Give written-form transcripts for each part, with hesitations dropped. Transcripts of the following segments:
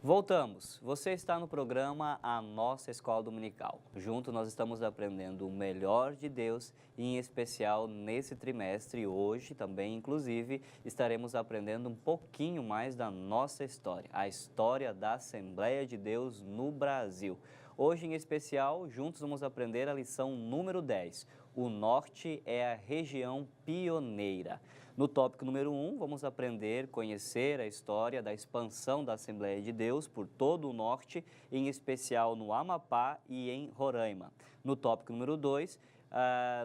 Voltamos. Você está no programa A Nossa Escola Dominical. Junto nós estamos aprendendo o melhor de Deus e em especial nesse trimestre, hoje também, inclusive, estaremos aprendendo um pouquinho mais da nossa história, a história da Assembleia de Deus no Brasil. Hoje, em especial, juntos vamos aprender a lição número 10. O Norte é a região pioneira. No tópico número 1, vamos aprender, conhecer a história da expansão da Assembleia de Deus por todo o Norte, em especial no Amapá e em Roraima. No tópico número 2,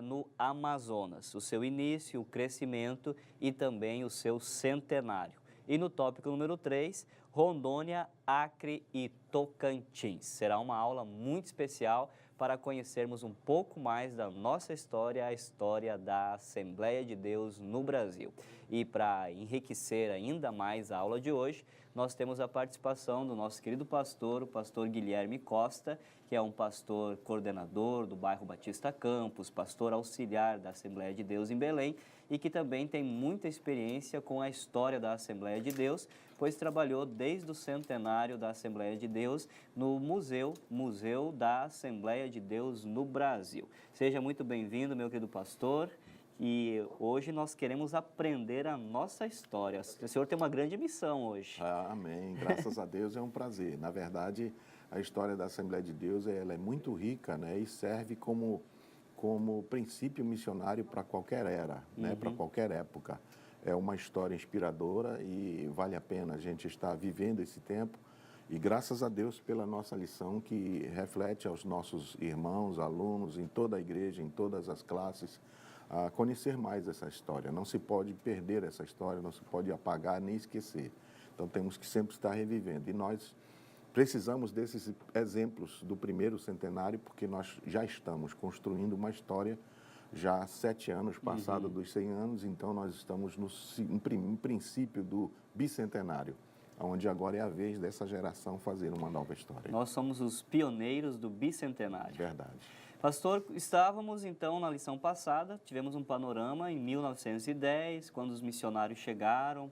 no Amazonas, o seu início, o crescimento e também o seu centenário. E no tópico número 3, Rondônia, Acre e Tocantins. Será uma aula muito especial para conhecermos um pouco mais da nossa história, a história da Assembleia de Deus no Brasil. E para enriquecer ainda mais a aula de hoje, nós temos a participação do nosso querido pastor, o pastor Guilherme Costa, que é um pastor coordenador do bairro Batista Campos, pastor auxiliar da Assembleia de Deus em Belém e que também tem muita experiência com a história da Assembleia de Deus, pois trabalhou desde o centenário da Assembleia de Deus no Museu da Assembleia de Deus no Brasil. Seja muito bem-vindo, meu querido pastor. E hoje nós queremos aprender a nossa história. O senhor tem uma grande missão hoje. Amém. Graças a Deus, é um prazer. Na verdade, a história da Assembleia de Deus ela é muito rica, né? E serve como princípio missionário para qualquer era, né? Para qualquer época. É uma história inspiradora e vale a pena a gente estar vivendo esse tempo. E graças a Deus pela nossa lição que reflete aos nossos irmãos, alunos, em toda a igreja, em todas as classes, a conhecer mais essa história. Não se pode perder essa história, não se pode apagar nem esquecer. Então temos que sempre estar revivendo. E nós precisamos desses exemplos do primeiro centenário, porque nós já estamos construindo uma história já há 7 anos, passado dos 100 anos, então nós estamos no princípio do bicentenário, onde agora é a vez dessa geração fazer uma nova história. Nós somos os pioneiros do bicentenário. Verdade. Pastor, estávamos então na lição passada, tivemos um panorama em 1910, quando os missionários chegaram,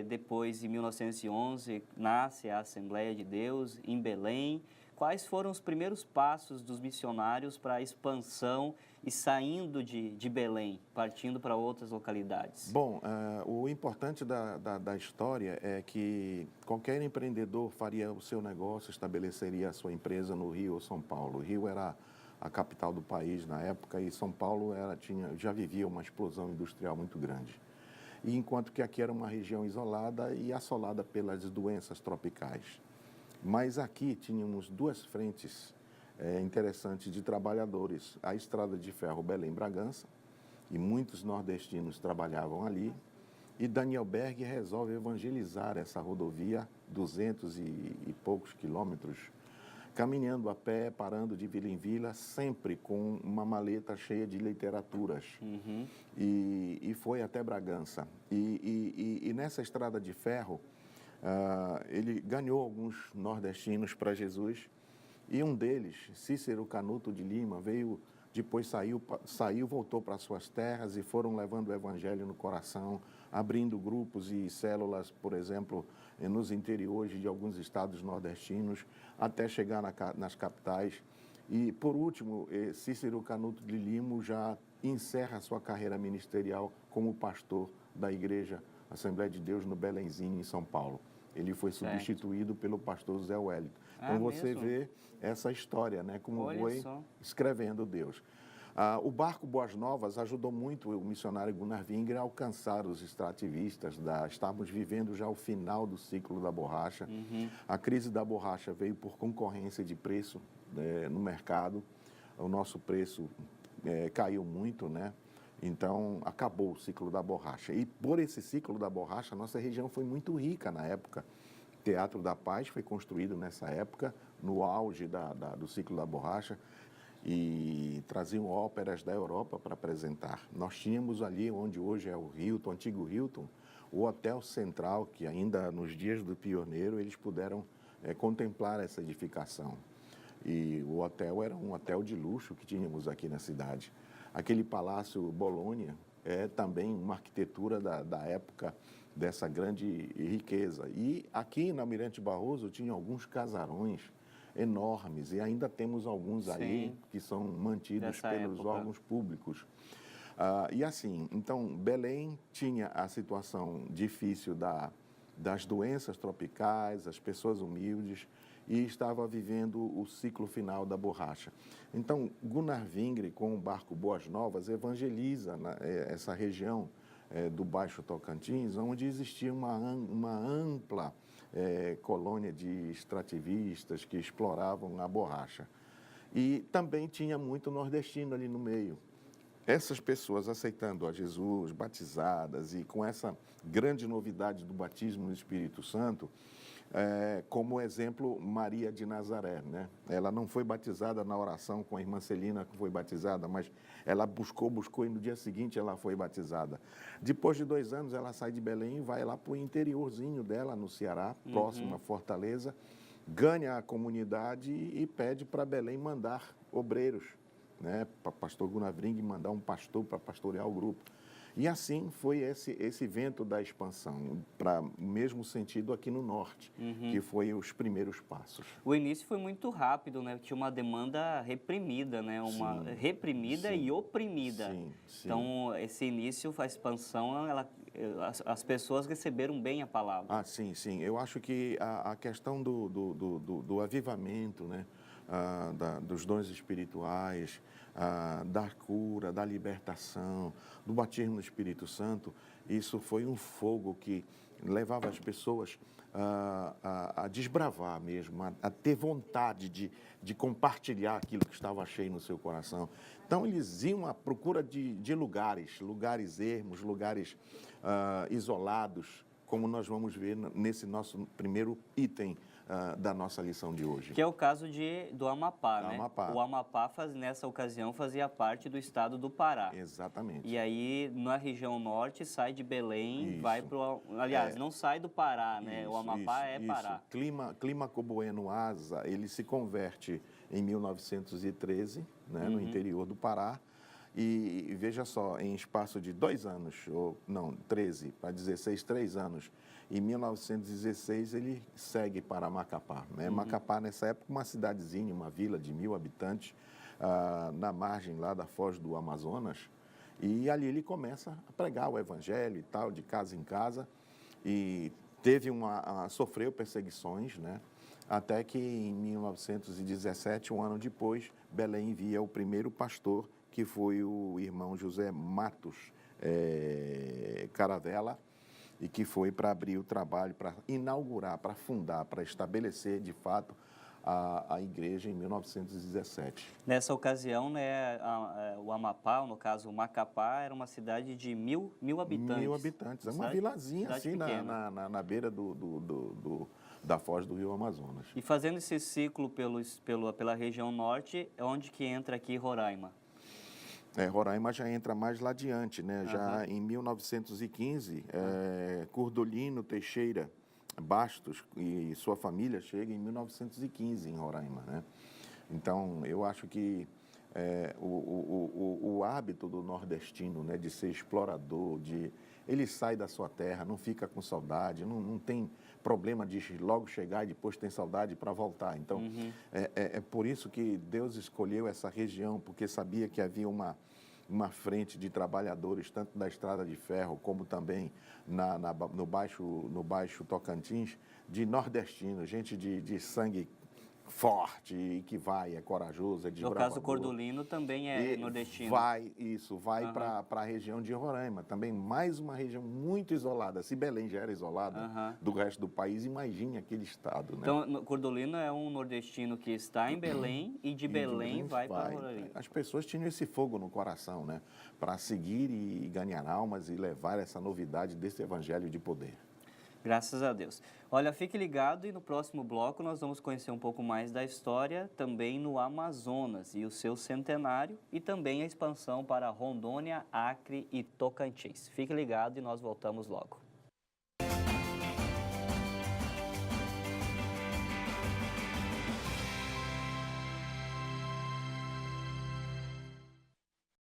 depois em 1911 nasce a Assembleia de Deus em Belém. Quais foram os primeiros passos dos missionários para a expansão e saindo de Belém, partindo para outras localidades? Bom, o importante da história é que qualquer empreendedor faria o seu negócio, estabeleceria a sua empresa no Rio ou São Paulo. O Rio era a capital do país na época e São Paulo já vivia uma explosão industrial muito grande. E enquanto que aqui era uma região isolada e assolada pelas doenças tropicais. Mas aqui tínhamos 2 frentes interessantes de trabalhadores. A estrada de ferro Belém-Bragança, e muitos nordestinos trabalhavam ali. E Daniel Berg resolve evangelizar essa rodovia, 200 e poucos quilômetros, caminhando a pé, parando de vila em vila, sempre com uma maleta cheia de literaturas. E foi até Bragança. E nessa estrada de ferro, ele ganhou alguns nordestinos para Jesus. E um deles, Cícero Canuto de Lima, depois saiu, voltou para suas terras e foram levando o evangelho no coração, abrindo grupos e células, por exemplo, nos interiores de alguns estados nordestinos, até chegar nas capitais. E, por último, Cícero Canuto de Lima já encerra sua carreira ministerial como pastor da Igreja Assembleia de Deus no Belenzinho, em São Paulo. Ele foi substituído pelo pastor Zé Wellington. Então você vê essa história, né? Como foi escrevendo Deus. O barco Boas Novas ajudou muito o missionário Gunnar Wingre a alcançar os extrativistas. Estávamos vivendo já o final do ciclo da borracha. A crise da borracha veio por concorrência de preço no mercado. O nosso preço caiu muito, né? Então, acabou o ciclo da borracha. E por esse ciclo da borracha, nossa região foi muito rica na época. O Teatro da Paz foi construído nessa época, no auge do ciclo da borracha, e traziam óperas da Europa para apresentar. Nós tínhamos ali, onde hoje é o Hilton, o antigo Hilton, o Hotel Central, que ainda nos dias do pioneiro eles puderam contemplar essa edificação. E o hotel era um hotel de luxo que tínhamos aqui na cidade. Aquele Palácio Bolônia é também uma arquitetura da época dessa grande riqueza. E aqui na Almirante Barroso tinha alguns casarões enormes, e ainda temos alguns aí Sim, que são mantidos dessa pelos época. órgãos públicos. E assim, então, Belém tinha a situação difícil das doenças tropicais, as pessoas humildes, e estava vivendo o ciclo final da borracha. Então, Gunnar Vingre, com o barco Boas Novas, evangeliza essa região do Baixo Tocantins, onde existia uma ampla colônia de extrativistas que exploravam a borracha. E também tinha muito nordestino ali no meio. Essas pessoas aceitando a Jesus, batizadas, e com essa grande novidade do batismo no Espírito Santo, como exemplo, Maria de Nazaré, né? Ela não foi batizada na oração com a irmã Celina, que foi batizada, mas ela buscou e no dia seguinte ela foi batizada. Depois de 2 anos, ela sai de Belém e vai lá para o interiorzinho dela, no Ceará, próximo a Fortaleza, ganha a comunidade e pede para Belém mandar obreiros, né, para o pastor Gunnar Vingre mandar um pastor para pastorear o grupo. E assim foi esse vento da expansão, para o mesmo sentido aqui no norte, que foi os primeiros passos. O início foi muito rápido, né? Tinha uma demanda reprimida, né? Uma reprimida sim, e oprimida. sim, sim. Então, esse início, a expansão, as pessoas receberam bem a palavra. Sim, sim. Eu acho que a questão do avivamento, né? Dos dons espirituais, da cura, da libertação, do batismo no Espírito Santo, isso foi um fogo que levava as pessoas a desbravar mesmo, a ter vontade de compartilhar aquilo que estava cheio no seu coração. Então, eles iam à procura de lugares ermos, lugares isolados, como nós vamos ver nesse nosso primeiro item da nossa lição de hoje. Que é o caso do Amapá, né? Amapá. O Amapá, nessa ocasião, fazia parte do estado do Pará. Exatamente. E aí, na região norte, sai de Belém, Isso. vai para o... Aliás, não sai do Pará, né? O Amapá é Pará. Clima Coboeno Asa, ele se converte em 1913, né, no interior do Pará. E veja só, em espaço de 2 anos, 13 para 16, 3 anos, em 1916 ele segue para Macapá. Né? Macapá, nessa época, uma cidadezinha, uma vila de 1.000 habitantes, na margem lá da foz do Amazonas. E ali ele começa a pregar o evangelho e tal, de casa em casa. E sofreu perseguições, né? Até que em 1917, um ano depois, Belém envia o primeiro pastor, que foi o irmão José Matos Caravela, e que foi para abrir o trabalho, para inaugurar, para fundar, para estabelecer, de fato, a igreja em 1917. Nessa ocasião, né, o Amapá, no caso o Macapá, era uma cidade de 1.000 habitantes. 1.000 habitantes. É uma vilazinha assim na beira da foz do Rio Amazonas. E fazendo esse ciclo pela região norte, é onde que entra aqui Roraima? Roraima já entra mais lá adiante, né? Já em 1915, Curdolino Teixeira Bastos e sua família chegam em 1915 em Roraima, né? Então, eu acho que o hábito do nordestino, né, de ser explorador, ele sai da sua terra, não fica com saudade, não tem problema de logo chegar e depois tem saudade para voltar. Então, é por isso que Deus escolheu essa região, porque sabia que havia uma frente de trabalhadores, tanto da Estrada de Ferro, como também no Baixo Tocantins, de nordestinos, gente de sangue forte e que é corajoso, é desbravador. No caso, o Cordolino também é nordestino. Vai para a região de Roraima, também mais uma região muito isolada. Se Belém já era isolada do resto do país, imagine aquele estado, né? Então, Cordolino é um nordestino que está em Belém e de Belém vai para Roraima. As pessoas tinham esse fogo no coração, né? Para seguir e ganhar almas e levar essa novidade desse evangelho de poder. Graças a Deus. Olha, fique ligado e no próximo bloco nós vamos conhecer um pouco mais da história também no Amazonas e o seu centenário e também a expansão para Rondônia, Acre e Tocantins. Fique ligado e nós voltamos logo.